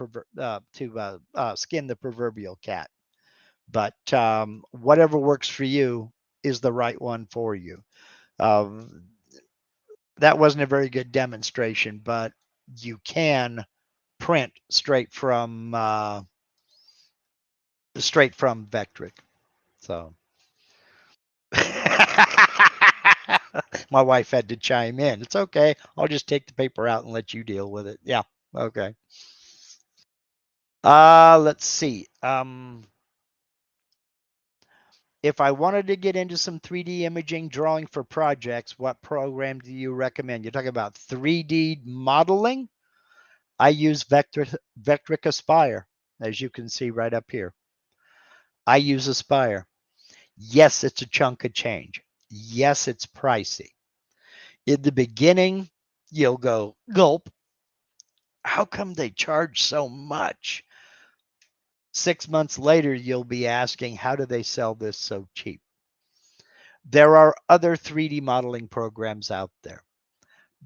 proverbial cat, but whatever works for you is the right one for you. That wasn't a very good demonstration, but you can print straight from Vectric. So my wife had to chime in. It's okay. I'll just take the paper out and let you deal with it. Yeah. Okay. Let's see. If I wanted to get into some 3D imaging drawing for projects, what program do you recommend? You're talking about 3D modeling? I use Vectric Aspire, as you can see right up here. I use Aspire. Yes, it's a chunk of change. Yes, it's pricey. In the beginning, you'll go, gulp. How come they charge so much? 6 months later, you'll be asking, how do they sell this so cheap? There are other 3D modeling programs out there.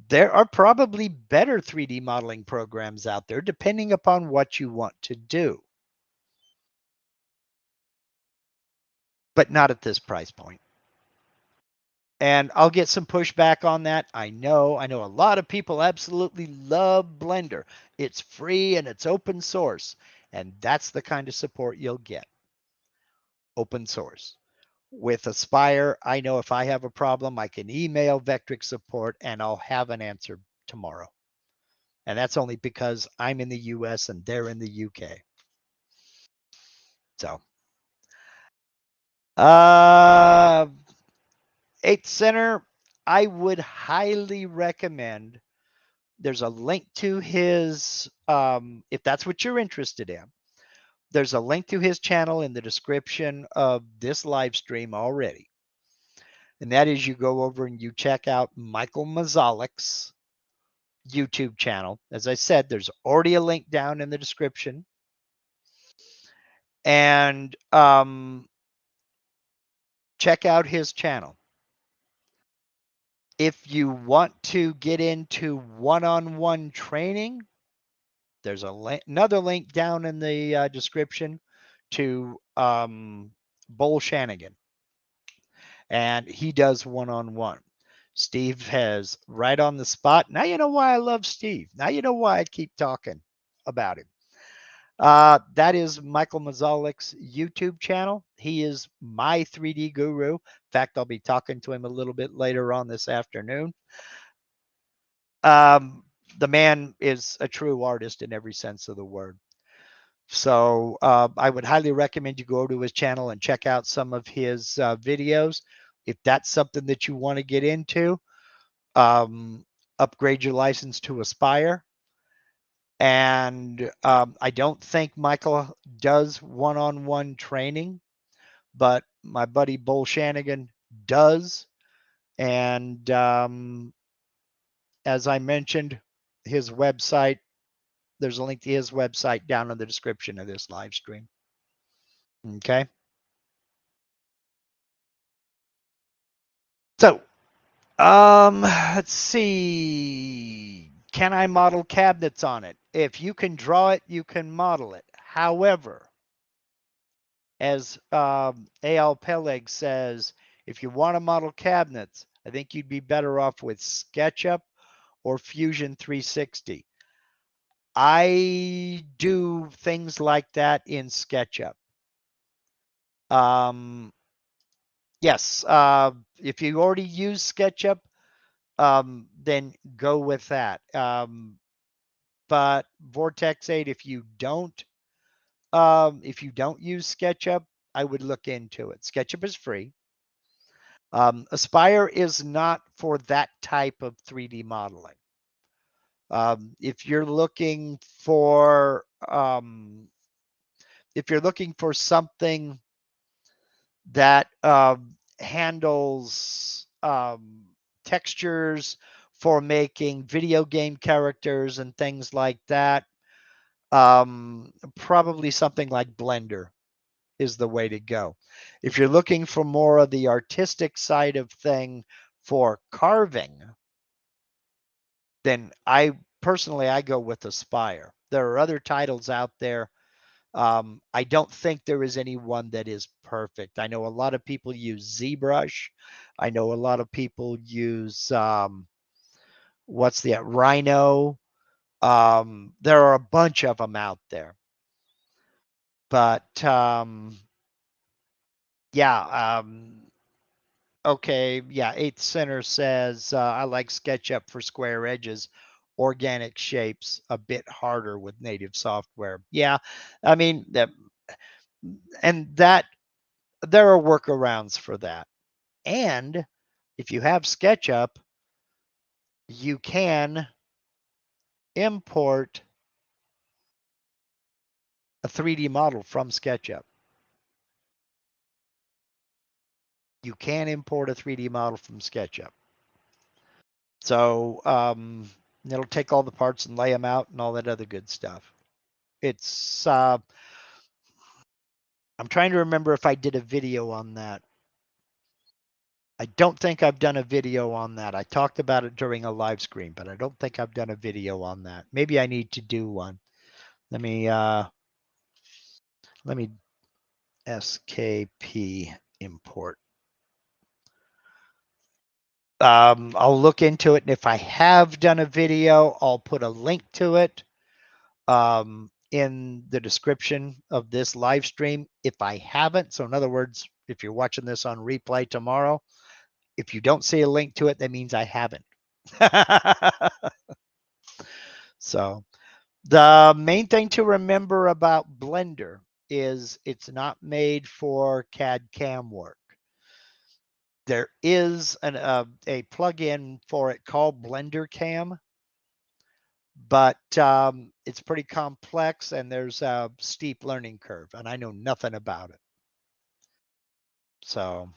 There are probably better 3D modeling programs out there, depending upon what you want to do. But not at this price point. And I'll get some pushback on that. I know a lot of people absolutely love Blender. It's free and it's open source. And that's the kind of support you'll get. Open source. With Aspire, I know if I have a problem, I can email Vectric support and I'll have an answer tomorrow. And that's only because I'm in the US and they're in the UK. So, 8th Center, I would highly recommend. There's a link to his, if that's what you're interested in, there's a link to his channel in the description of this live stream already. And that is, you go over and you check out Michael Mazalik's YouTube channel. As I said, there's already a link down in the description. And check out his channel. If you want to get into one-on-one training, there's another link down in the description to Bull Shanigan. And he does one-on-one. Steve has right on the spot. Now you know why I love Steve. Now you know why I keep talking about him. That is Michael Mazalik's YouTube channel. He is my 3D guru. In fact, I'll be talking to him a little bit later on this afternoon. The man is a true artist in every sense of the word. So I would highly recommend you go to his channel and check out some of his videos. If that's something that you want to get into, upgrade your license to Aspire. And I don't think Michael does one-on-one training, but my buddy Bull Shanigan does. And as I mentioned, his website, there's a link to his website down in the description of this live stream. Okay. So, let's see. Can I model cabinets on it? If you can draw it, you can model it. However, as A.L. Peleg says, if you want to model cabinets, I think you'd be better off with SketchUp or Fusion 360. I do things like that in SketchUp. Yes, if you already use SketchUp, then go with that. But Vortex 8, if you don't use SketchUp, I would look into it. SketchUp is free. Aspire is not for that type of 3D modeling. If you're looking for something that handles textures for making video game characters and things like that, probably something like Blender is the way to go. If you're looking for more of the artistic side of thing for carving, then I go with Aspire. There are other titles out there. I don't think there is any one that is perfect. I know a lot of people use ZBrush. I know a lot of people use Rhino. There are a bunch of them out there. But yeah, okay, yeah. 8th Center says I like SketchUp for square edges, organic shapes a bit harder with native software. Yeah, I mean that, and that there are workarounds for that. And if you have SketchUp, you can import a 3D model from SketchUp. You can import a 3D model from SketchUp. So it'll take all the parts and lay them out and all that other good stuff. It's I'm trying to remember if I did a video on that. I don't think I've done a video on that. I talked about it during a live stream, but I don't think I've done a video on that. Maybe I need to do one. Let me SKP import. I'll look into it, and if I have done a video, I'll put a link to it in the description of this live stream. If I haven't, so in other words, If you're watching this on replay tomorrow, if you don't see a link to it, that means I haven't. So the main thing to remember about Blender is it's not made for CAD CAM work. There is a plugin for it called Blender Cam, but it's pretty complex and there's a steep learning curve, and I know nothing about it. So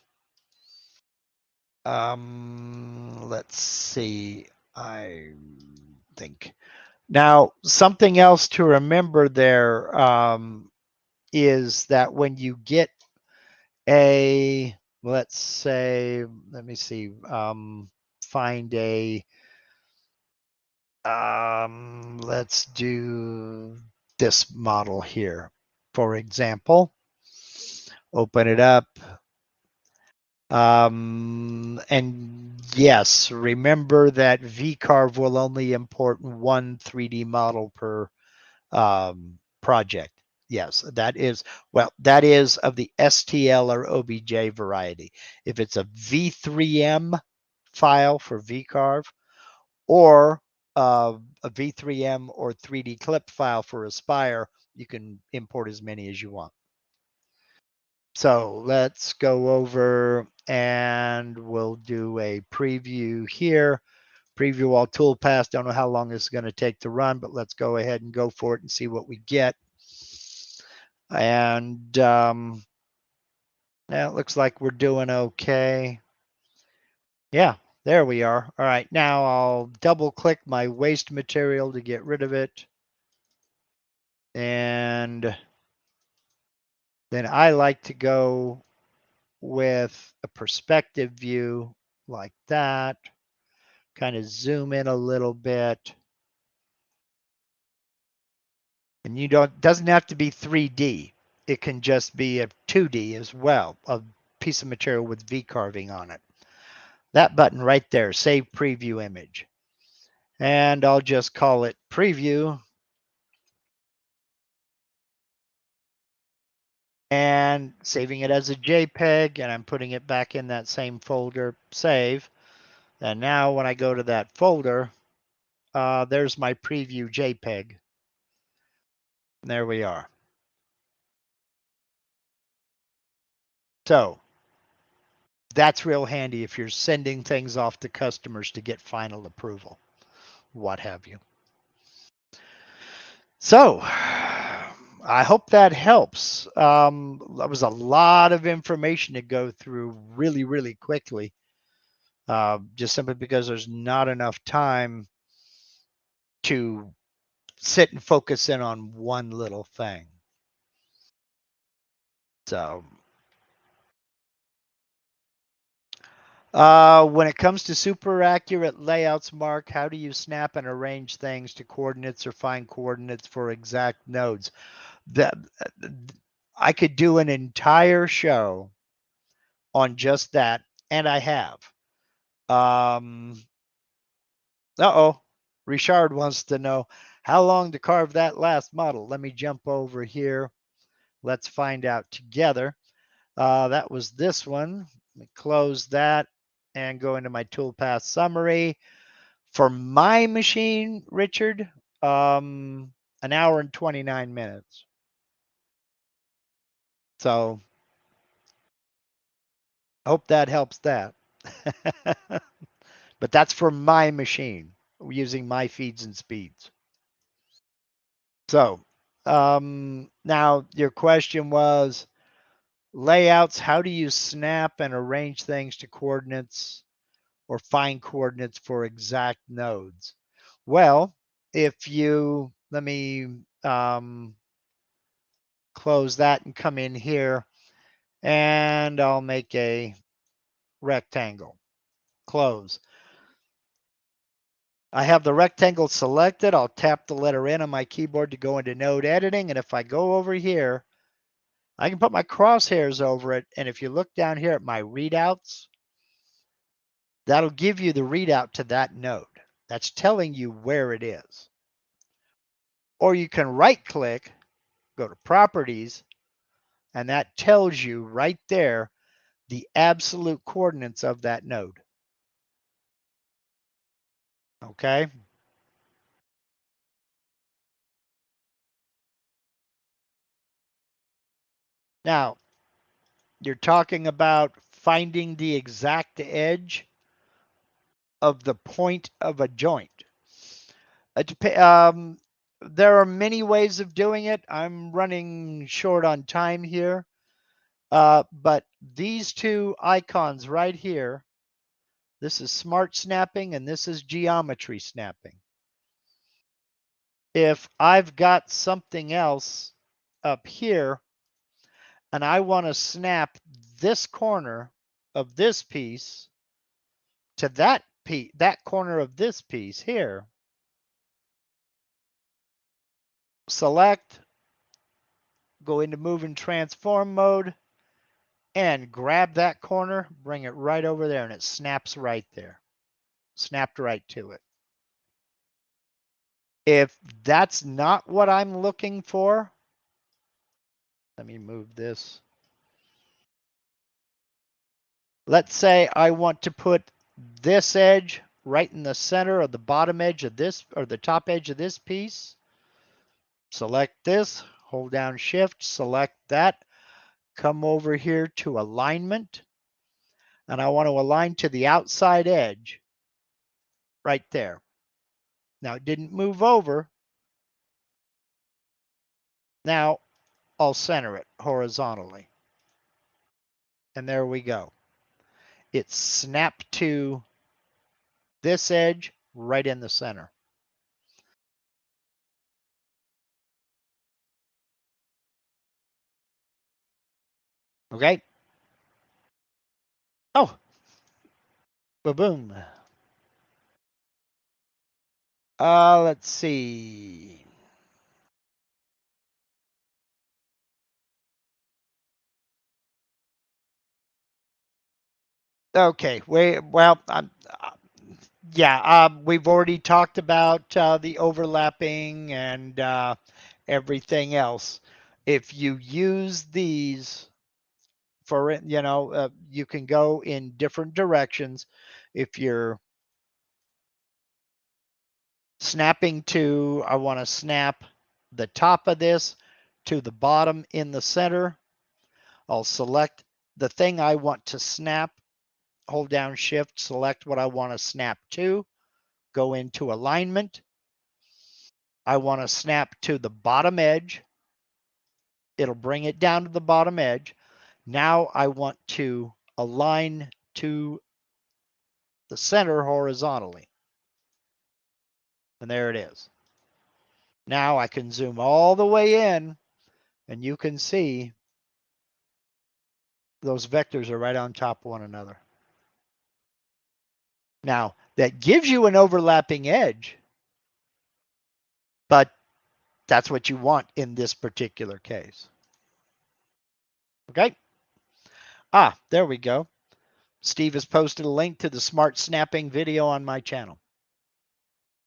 let's see. I think now something else to remember there is that when you get a, let's say, let me see, find a, let's do this model here, for example. Open it up. And yes, remember that VCarve will only import one 3D model per project. Yes, that is, well, that is of the STL or OBJ variety. If it's a V3M file for VCarve or a V3M or 3D clip file for Aspire, you can import as many as you want. So let's go over and we'll do a preview here. Preview all toolpaths. Don't know how long this is going to take to run, but let's go ahead and go for it and see what we get. And now it looks like we're doing okay. Yeah, there we are. All right, now I'll double click my waste material to get rid of it. And then I like to go with a perspective view like that. Kind of zoom in a little bit. And you don't, doesn't have to be 3D. It can just be a 2D as well, a piece of material with V carving on it. That button right there, save preview image. And I'll just call it preview. And saving it as a JPEG, and I'm putting it back in that same folder, save. And now when I go to that folder, there's my preview JPEG. And there we are. So that's real handy if you're sending things off to customers to get final approval, what have you. So I hope that helps. That was a lot of information to go through really, really quickly, just simply because there's not enough time to sit and focus in on one little thing. So when it comes to super accurate layouts, Mark, how do you snap and arrange things to coordinates or find coordinates for exact nodes? That I could do an entire show on just that, and I have. Richard wants to know how long to carve that last model. Let me jump over here. Let's find out together. That was this one. Let me close that and go into my toolpath summary. For my machine, Richard, an hour and 29 minutes. So I hope that helps that. But that's for my machine using my feeds and speeds. So now your question was layouts. How do you snap and arrange things to coordinates or find coordinates for exact nodes? Well, if you, let me close that and come in here, and I'll make a rectangle. Close. I have the rectangle selected. I'll tap the letter N on my keyboard to go into node editing. And if I go over here, I can put my crosshairs over it. And if you look down here at my readouts, that'll give you the readout to that node. That's telling you where it is. Or you can right click, go to properties, and that tells you right there the absolute coordinates of that node. Okay? Now, you're talking about finding the exact edge of the point of a joint. There are many ways of doing it. I'm running short on time here. But these two icons right here, this is smart snapping and this is geometry snapping. If I've got something else up here and I want to snap this corner of this piece to that corner of this piece here, select, go into move and transform mode, and grab that corner, bring it right over there, and it snaps right there. Snapped right to it. If that's not what I'm looking for, let me move this. Let's say I want to put this edge right in the center of the bottom edge of this, or the top edge of this piece. Select this, hold down shift, select that, come over here to alignment, and I want to align to the outside edge right there. Now it didn't move over. Now I'll center it horizontally. And there we go. It snapped to this edge right in the center. Okay. Oh, ba-boom. Let's see. Okay. Yeah. We've already talked about the overlapping and everything else. If you use these for, you can go in different directions. If you're snapping to, I want to snap the top of this to the bottom in the center. I'll select the thing I want to snap, hold down shift, select what I want to snap to, go into alignment. I want to snap to the bottom edge. It'll bring it down to the bottom edge. Now I want to align to the center horizontally. And there it is. Now I can zoom all the way in and you can see those vectors are right on top of one another. Now, that gives you an overlapping edge, but that's what you want in this particular case. Okay? There we go. Steve has posted a link to the smart snapping video on my channel.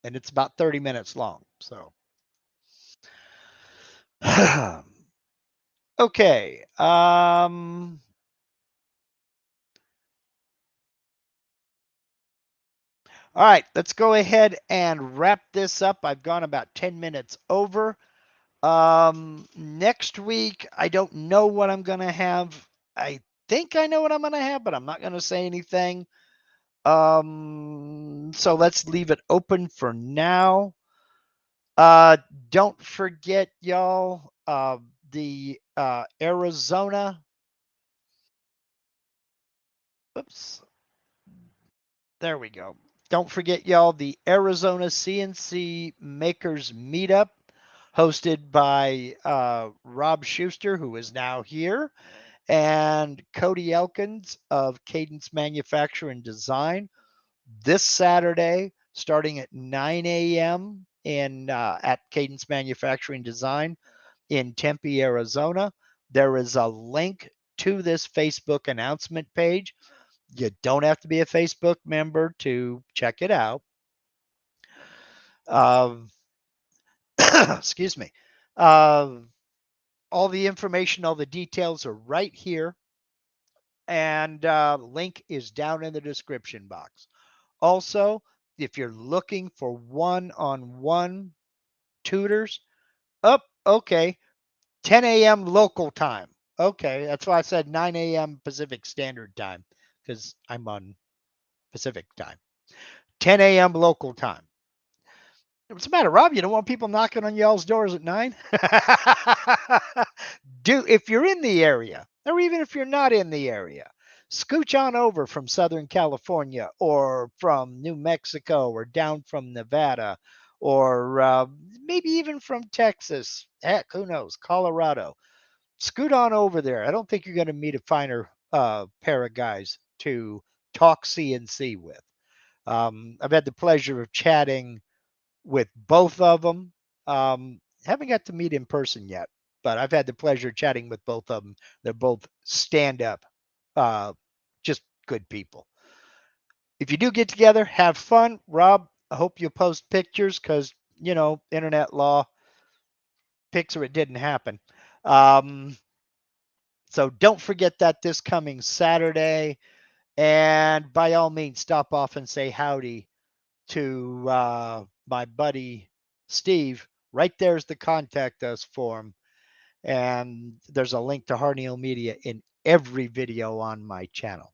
And it's about 30 minutes long. So, okay. All right, let's go ahead and wrap this up. I've gone about 10 minutes over. Next week, I don't know what I'm going to have. I think I know what I'm going to have, but I'm not going to say anything. So let's leave it open for now. Don't forget, y'all, the Arizona. Oops. There we go. Don't forget, y'all, the Arizona CNC Makers Meetup, hosted by Rob Schuster, who is now here, and Cody Elkins of Cadence Manufacturing Design. This Saturday, starting at 9 a.m. At Cadence Manufacturing Design in Tempe, Arizona. There is a link to this Facebook announcement page. You don't have to be a Facebook member to check it out. Excuse me. All the information, all the details are right here And link is down in the description box. Also, if you're looking for one-on-one tutors, okay, 10 a.m. local time. Okay, that's why I said 9 a.m. Pacific Standard Time, because I'm on Pacific time. 10 a.m. local time. What's the matter, Rob? You don't want people knocking on y'all's doors at 9? If you're in the area, or even if you're not in the area, scooch on over from Southern California or from New Mexico or down from Nevada or maybe even from Texas. Heck, who knows? Colorado. Scoot on over there. I don't think you're going to meet a finer pair of guys to talk CNC with. I've had the pleasure of chatting with both of them. Haven't got to meet in person yet, but I've had the pleasure of chatting with both of them. They're both stand up, uh, just good people. If you do get together, have fun. Rob, I hope you post pictures because, internet law, pics or it didn't happen. Um, so don't forget that this coming Saturday. And by all means, stop off and say howdy to my buddy Steve. Right there's the contact us form. And there's a link to Harneal Media in every video on my channel.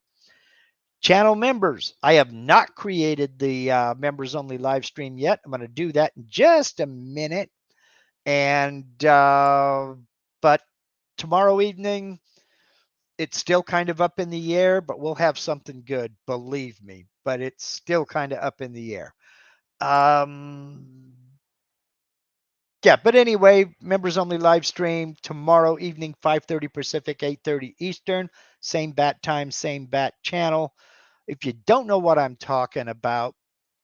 Channel members, I have not created the members only live stream yet. I'm going to do that in just a minute. And, but tomorrow evening, it's still kind of up in the air, but we'll have something good, believe me. But it's still kind of up in the air. Yeah, but anyway, members only live stream tomorrow evening, 5:30 Pacific, 8:30 Eastern. Same bat time, same bat channel. If you don't know what I'm talking about,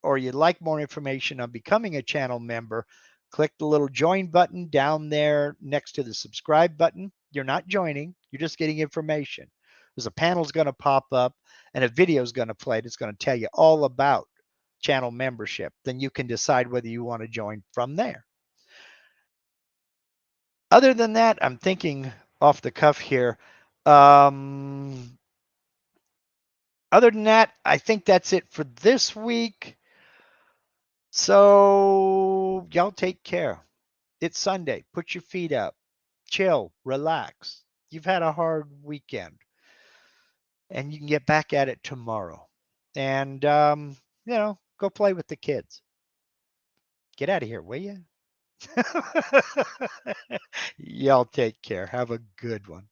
or you'd like more information on becoming a channel member, click the little join button down there next to the subscribe button. You're not joining, you're just getting information. There's a panel's going to pop up and a video is going to play that's going to tell you all about channel membership. Then you can decide whether you want to join from there. Other than that, I'm thinking off the cuff here. Other than that, I think that's it for this week. So y'all take care. It's Sunday. Put your feet up. Chill. Relax. You've had a hard weekend. And you can get back at it tomorrow. And, go play with the kids. Get out of here, will you? Y'all take care. Have a good one.